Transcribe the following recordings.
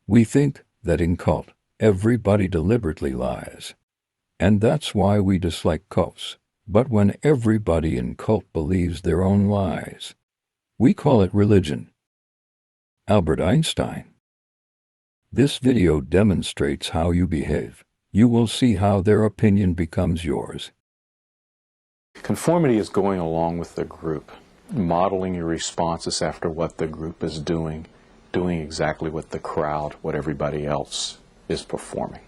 We think that in cult, everybody deliberately lies. And that's why we dislike cults. But when everybody in cult believes their own lies, we call it religion. Albert Einstein. This video demonstrates how you behave. You will see how their opinion becomes yours. Conformity is going along with the group, modeling your responses after what the group is doing exactly what the crowd, what everybody else is performing.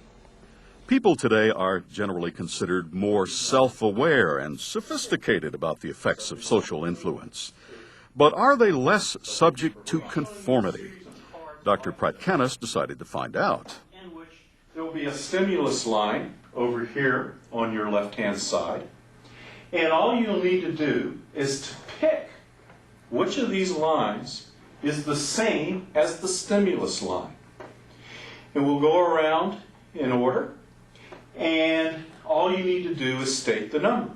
People today are generally considered more self-aware and sophisticated about the effects of social influence. But are they less subject to conformity? Dr. Pratt-Kennis decided to find out. There will be a stimulus line over here on your left-hand side. And all you'll need to do is to pick which of these lines is the same as the stimulus line. And we'll go around in order, and all you need to do is state the number.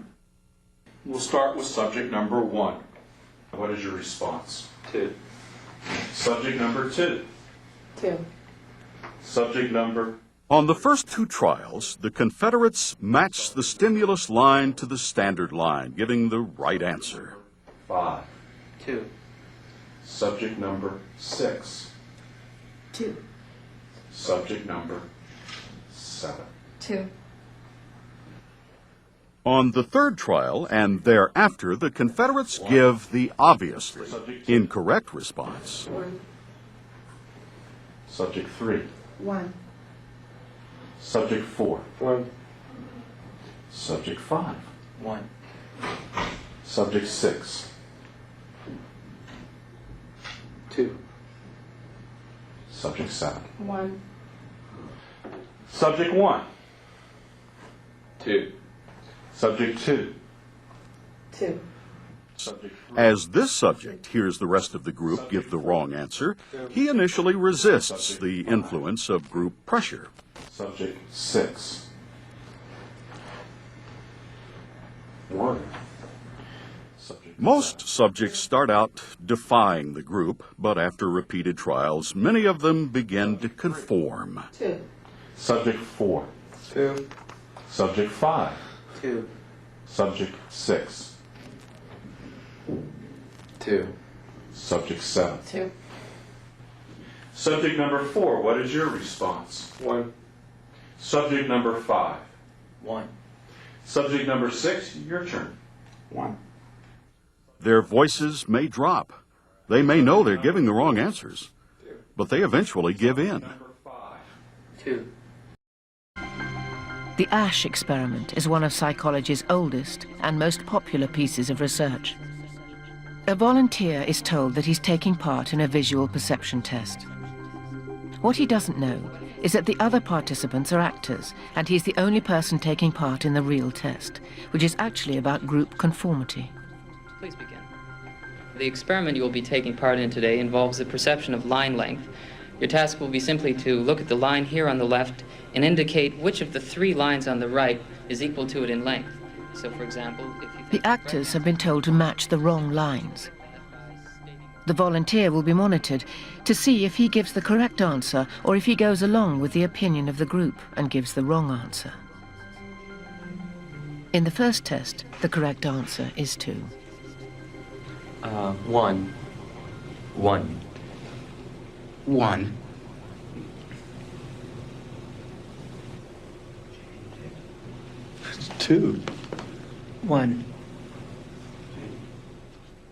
We'll start with subject number 1. What is your response? 2. Subject number 2. 2. Subject number... On the first two trials, the Confederates matched the stimulus line to the standard line, giving the right answer. 5. 2. Subject number 6. 2. Subject number 7. 2. On the third trial and thereafter, the Confederates give the obviously incorrect response. 1. Subject 3. 1. Subject 4. 1. Subject 5. 1. Subject 6. 2. Subject 7. 1. Subject 1. 2. Subject 2. 2. Subject 3. As this subject hears the rest of the group give the wrong answer, he initially resists the influence of group pressure. Subject 6. 1. Most subjects start out defying the group, but after repeated trials, many of them begin to conform. 2. Subject 4. 2. Subject 5. 2. Subject 6. 2. Subject 7. 2. Subject number 4, what is your response? 1. Subject number 5. 1. Subject number 6, your turn. 1. Their voices may drop. They may know they're giving the wrong answers, but they eventually give in. Number 5. 2. The Asch experiment is one of psychology's oldest and most popular pieces of research. A volunteer is told that he's taking part in a visual perception test. What he doesn't know is that the other participants are actors, and he's the only person taking part in the real test, which is actually about group conformity. Please begin. The experiment you will be taking part in today involves the perception of line length. Your task will be simply to look at the line here on the left and indicate which of the 3 lines on the right is equal to it in length. So, for example, if you think The actors have been told to match the wrong lines. The volunteer will be monitored to see if he gives the correct answer or if he goes along with the opinion of the group and gives the wrong answer. In the first test, the correct answer is 2. 1. 1. 1. 2. 1.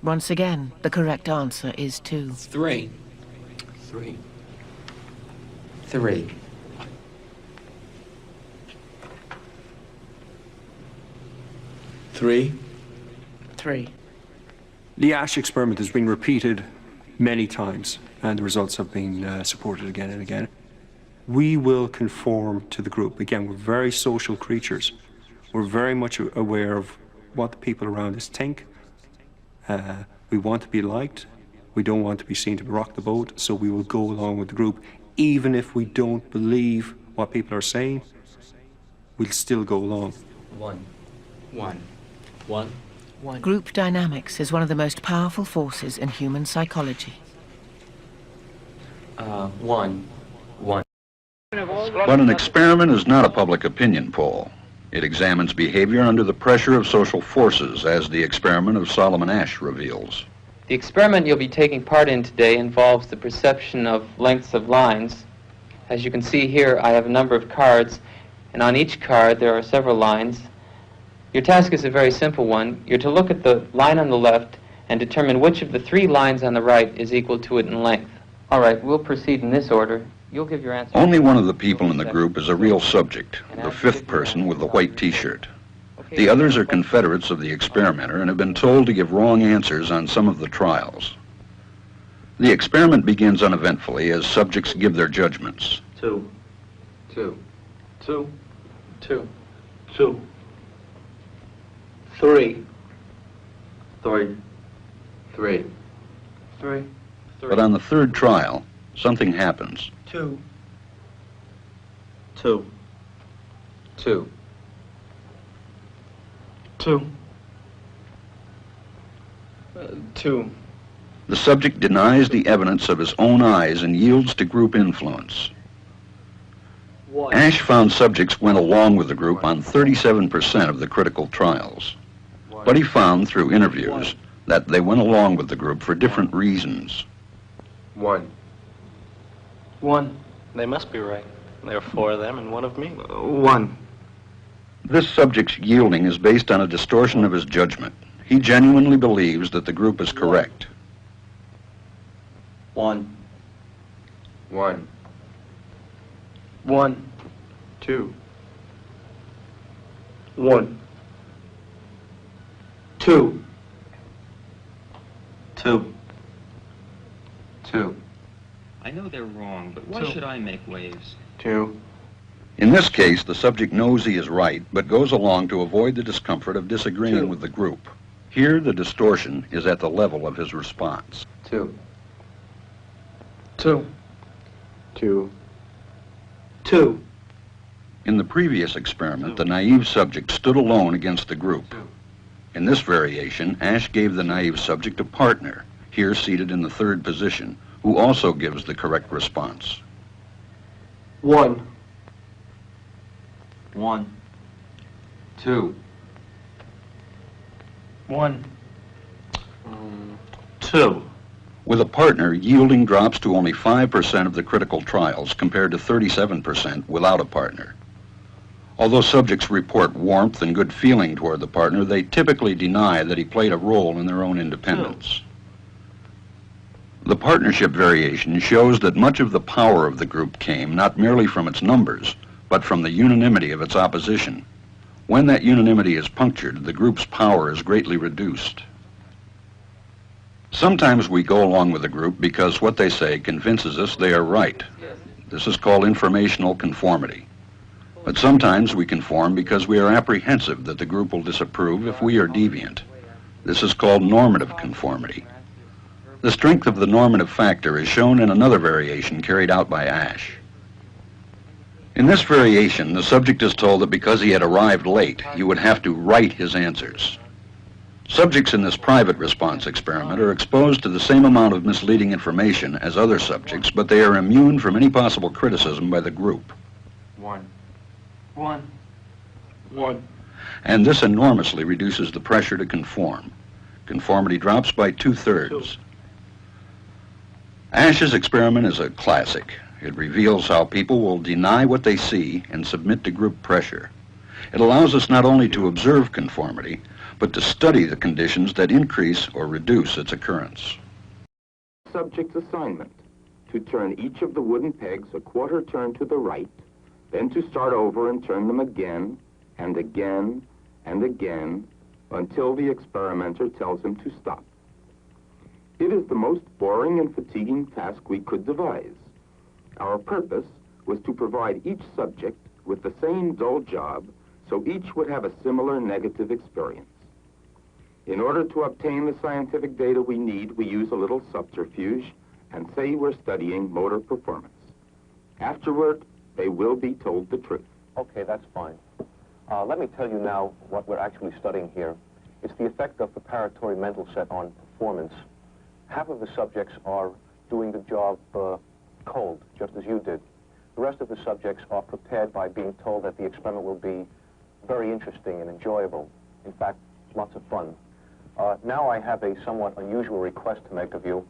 Once again, the correct answer is 2. 3. 3. 3. 3. 3. The Asch experiment has been repeated many times, and the results have been supported again and again. We will conform to the group. Again, we're very social creatures. We're very much aware of what the people around us think. We want to be liked. We don't want to be seen to rock the boat, so we will go along with the group. Even if we don't believe what people are saying, we'll still go along. 1. 1. 1. 1. Group dynamics is one of the most powerful forces in human psychology. 1. 1. But an experiment is not a public opinion poll. It examines behavior under the pressure of social forces, as the experiment of Solomon Asch reveals. The experiment you'll be taking part in today involves the perception of lengths of lines. As you can see here, I have a number of cards, and on each card there are several lines. Your task is a very simple one. You're to look at the line on the left and determine which of the 3 lines on the right is equal to it in length. All right, we'll proceed in this order. You'll give your answer. Only one of the people in the group is a real subject, the 5th person with the white t-shirt. The others are confederates of the experimenter and have been told to give wrong answers on some of the trials. The experiment begins uneventfully as subjects give their judgments. 2. 2. 2. 2. 2. 3. 3. 3. 3. But on the 3rd trial, something happens. 2. 2. 2. 2. 2. The subject denies the evidence of his own eyes and yields to group influence. Asch found subjects went along with the group on 37% of the critical trials. But he found through interviews that they went along with the group for different reasons. 1. 1. They must be right. There are 4 of them and 1 of me. 1. This subject's yielding is based on a distortion of his judgment. He genuinely believes that the group is correct. 1. 1. 1. 2. 1. 2. 2. 2. I know they're wrong, but why should I make waves? 2. In this case, the subject knows he is right, but goes along to avoid the discomfort of disagreeing with the group. Here, the distortion is at the level of his response. 2. 2. 2. 2. In the previous experiment, the naive subject stood alone against the group. In this variation, Asch gave the naive subject a partner, here seated in the 3rd position, who also gives the correct response. 1. 1. 2. 1. 2. With a partner, yielding drops to only 5% of the critical trials compared to 37% without a partner. Although subjects report warmth and good feeling toward the partner, they typically deny that he played a role in their own independence. The partnership variation shows that much of the power of the group came not merely from its numbers, but from the unanimity of its opposition. When that unanimity is punctured, the group's power is greatly reduced. Sometimes we go along with the group because what they say convinces us they are right. This is called informational conformity. But sometimes we conform because we are apprehensive that the group will disapprove if we are deviant. This is called normative conformity. The strength of the normative factor is shown in another variation carried out by Asch. In this variation, the subject is told that because he had arrived late, he would have to write his answers. Subjects in this private response experiment are exposed to the same amount of misleading information as other subjects, but they are immune from any possible criticism by the group. 1. 1. 1. And this enormously reduces the pressure to conform. Conformity drops by 2/3. Asch's experiment is a classic. It reveals how people will deny what they see and submit to group pressure. It allows us not only to observe conformity, but to study the conditions that increase or reduce its occurrence. Subject's assignment: to turn each of the wooden pegs a quarter turn to the right, then to start over and turn them again, and again, and again, until the experimenter tells him to stop. It is the most boring and fatiguing task we could devise. Our purpose was to provide each subject with the same dull job, so each would have a similar negative experience. In order to obtain the scientific data we need, we use a little subterfuge and say we're studying motor performance. Afterward, they will be told the truth. Okay, that's fine. Let me tell you now what we're actually studying here. It's the effect of preparatory mental set on performance. Half of the subjects are doing the job cold, just as you did. The rest of the subjects are prepared by being told that the experiment will be very interesting and enjoyable. In fact, lots of fun. Now I have a somewhat unusual request to make of you.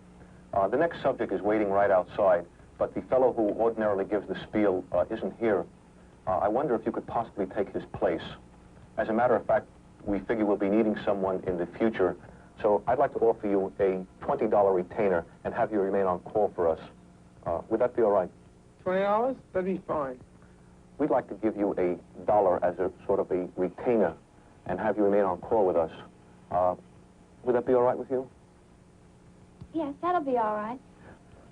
The next subject is waiting right outside, but the fellow who ordinarily gives the spiel isn't here. I wonder if you could possibly take his place. As a matter of fact, we figure we'll be needing someone in the future, so I'd like to offer you a $20 retainer and have you remain on call for us. Would that be all right? $20? That'd be fine. We'd like to give you $1 as a sort of a retainer and have you remain on call with us. Would that be all right with you? Yes, that'll be all right.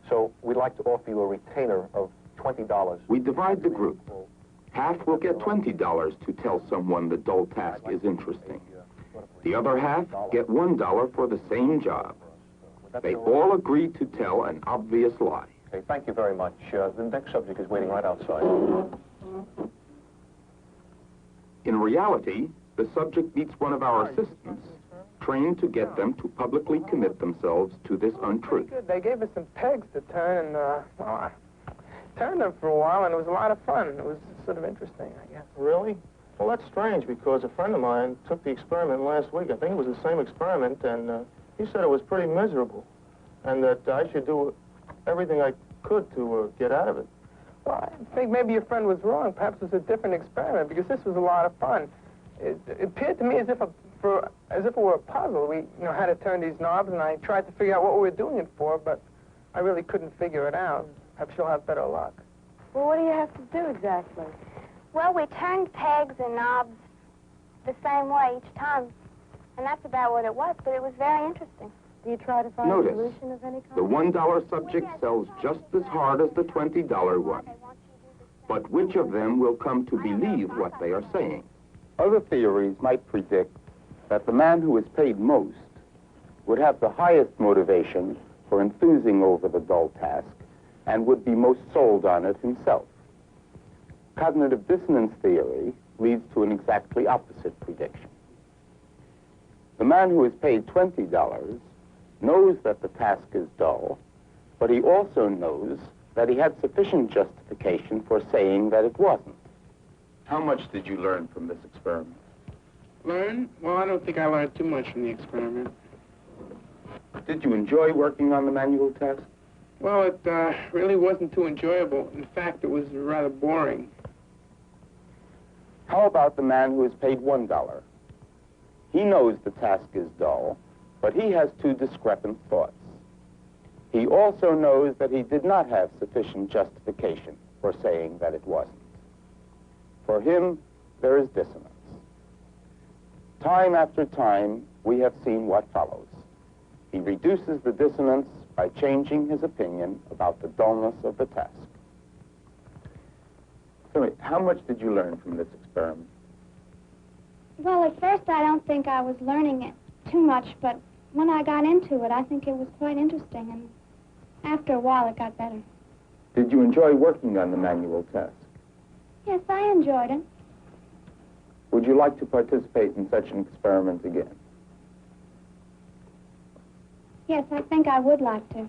So we'd like to offer you a retainer of $20. We divide the group. Half will get $20 to tell someone the dull task is interesting. The other half get $1 for the same job. They all agree to tell an obvious lie. Okay, thank you very much. The next subject is waiting right outside. In reality, the subject meets one of our assistants, trained to get them to publicly commit themselves to this untruth. They gave us some pegs to turn, and well, I turned them for a while, and it was a lot of fun. It was sort of interesting, I guess. Really? Well, that's strange, because a friend of mine took the experiment last week. I think it was the same experiment, and he said it was pretty miserable, and that I should do everything I could to get out of it. Well, I think maybe your friend was wrong. Perhaps it was a different experiment, because this was a lot of fun. It appeared to me as if it were a puzzle. We, had to turn these knobs, and I tried to figure out what we were doing it for, but I really couldn't figure it out. Perhaps you'll have better luck. Well, what do you have to do exactly? Well, we turned pegs and knobs the same way each time, and that's about what it was, but it was very interesting. Do you try to find Notice, a solution of any kind? the $1 subject sells just as hard as the $20 one. But which of them will come to believe what they are saying? Other theories might predict that the man who is paid most would have the highest motivation for enthusing over the dull task and would be most sold on it himself. Cognitive dissonance theory leads to an exactly opposite prediction. The man who is paid $20 knows that the task is dull, but he also knows that he had sufficient justification for saying that it wasn't. How much did you learn from this experiment? Learn? Well, I don't think I learned too much from the experiment. Did you enjoy working on the manual test? Well, it really wasn't too enjoyable. In fact, it was rather boring. How about the man who is paid $1? He knows the task is dull, but he has two discrepant thoughts. He also knows that he did not have sufficient justification for saying that it wasn't. For him, there is dissonance. Time after time, we have seen what follows. He reduces the dissonance by changing his opinion about the dullness of the task. Tell me, how much did you learn from this experiment? Well, at first I don't think I was learning it too much, but when I got into it, I think it was quite interesting, and after a while it got better. Did you enjoy working on the manual test? Yes, I enjoyed it. Would you like to participate in such an experiment again? Yes, I think I would like to.